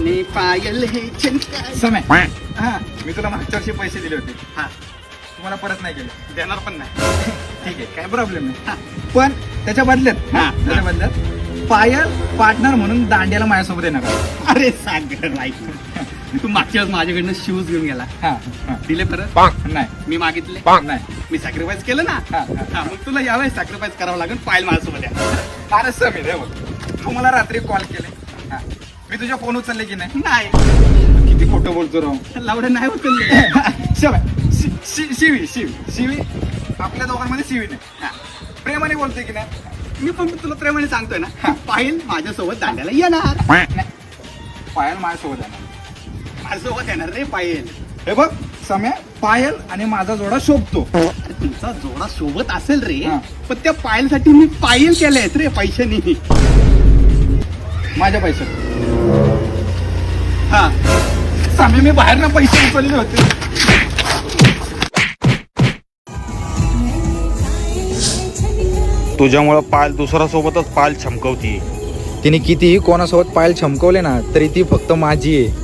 मैंने पायल है चमकाई. समय हा मी तुला मागच्या वर्षी पैसे दिले होते, हा तुम्हाला परत नाही केले. देणार पण नाही. ठीक आहे, काय प्रॉब्लेम नाही. हा. पण त्याच्या बदल्यात हा. त्याच्या बदल्यात पायल पार्टनर म्हणून दांड्याला माझ्यासोबत येणार आहे. अरे सागर ऐक, तू मागच्या वेळेस माझ्याकडनं शूज घेऊन गेला, हा हा. दिले परत? नाही मी मागितले, नाही. मी सॅक्रिफाईस केलं ना. हा, हा. हा, मग तुला यावेळेस सॅक्रिफाईस करावं लागेल. पायल माझ्यासोबत या. अरे समीर हे बघ, तू मला रात्री कॉल केले, हा. मी तुझ्या फोन उचलले की नाही? नाही, किती खोटं बोलतो राव. लावडं नाही उचलले. शिवी आपल्या दोघांमध्ये शिवी नाही. हा. प्रेमाने बोलते की नाही? मी पण तुला प्रेमाने सांगतोय ना, हा. पायल माझ्यासोबत दांड्याला येणार. नाही. पायल माझ्यासोबत आहे. माझ्यासोबत येणार रे पायल. हे बघ सम्या, पायल आणि माझा जोडा शोभतो. अरे तुमचा जोडा सोबत असेल रे, हा. पण त्या पायलसाठी मी पायल केलेत रे पैशानी. माझ्या पैशात हा सम्या, मी बाहेरनं पैसे उचलले होते. तुझ्यामुळं पायल दुसऱ्या सोबतच पायल छमकवती. तिने कितीही कोणासोबत पायल छमकवले ना तरी ती फक्त माझी आहे.